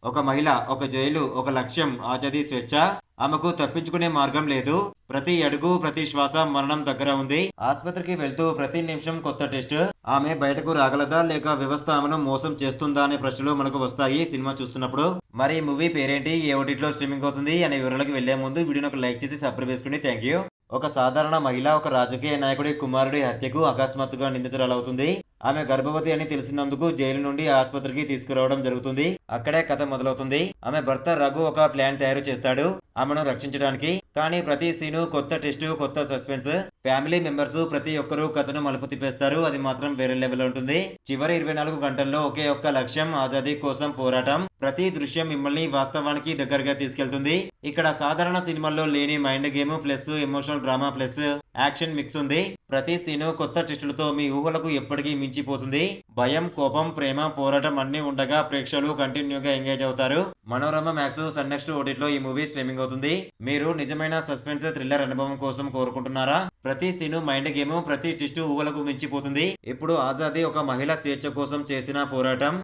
ఒక మహిళ, ఒక జైలు, ఒక లక్ష్యం, ఆజాదీ, స్వేచ్ఛ. ఆమెకు తప్పించుకునే మార్గం లేదు. ప్రతి అడుగు, ప్రతి శ్వాస మరణం దగ్గర ఉంది. ఆస్పత్రికి వెళ్తూ ప్రతి నిమిషం కొత్త టెస్ట్. ఆమె బయటకు రాగలదా లేక వ్యవస్థ ఆమెను మోసం చేస్తుందా అనే ప్రశ్నలు మనకు వస్తాయి సినిమా చూస్తున్నప్పుడు. మరి ఈ మూవీ పేరేంటి? ఏ ఓటీటీలో స్ట్రీమింగ్ అవుతుంది అనే వివరాలకు వెళ్లే ముందు వీడియోని ఒక లైక్ చేసి సబ్స్క్రైబ్ చేసుకోండి. Thank you. ఒక సాధారణ మహిళ ఒక రాజకీయ నాయకుడి కుమారుడి హత్యకు అకస్మాత్తుగా నిందితురాలవుతుంది. ఆమె గర్భవతి అని తెలిసినందుకు జైలు నుండి ఆసుపత్రికి తీసుకురావడం జరుగుతుంది. అక్కడే కథ మొదలవుతుంది. ఆమె భర్త రఘు ఒక ప్లాన్ తయారు చేస్తాడు ఆమెను రక్షించడానికి. కానీ ప్రతి సీను కొత్త టెస్టు, కొత్త సస్పెన్స్. ఫ్యామిలీ మెంబర్స్ ప్రతి ఒక్కరూ కథను మలుపు తిప్పేస్తారు. అది మాత్రం వేరే లెవెల్ ఉంటుంది. చివరి 24 గంటల్లో ఒకే ఒక్క లక్ష్యం, ఆజాదీ కోసం పోరాటం. ప్రతి దృశ్యం మిమ్మల్ని వాస్తవానికి దగ్గరగా తీసుకెళ్తుంది. ఇక్కడ సాధారణ సినిమాల్లో లేని mind game plus emotional drama plus action mix ఉంది. ప్రతి సీను కొత్త టెస్టులతో మీ ఊహలకు ఎప్పటికీ మించిపోతుంది. భయం, కోపం, ప్రేమ, పోరాటం అన్నీ ఉండగా ప్రేక్షకులు కంటిన్యూగా ఎంగేజ్ అవుతారు. మనోరమ మ్యాక్స్ సన్ నెక్స్ట్ ఓటీటీలో ఈ మూవీ స్ట్రీమింగ్ అవుతుంది. మీరు నిజమైన సస్పెన్స్ థ్రిల్లర్ అనుభవం కోసం కోరుకుంటున్నారా? ప్రతి సీను మైండ్ గేమ్, ప్రతి టెస్టు ఊహలకు మించిపోతుంది. ఇప్పుడు ఆజాదీ ఒక మహిళ స్వేచ్ఛ కోసం చేసిన పోరాటం.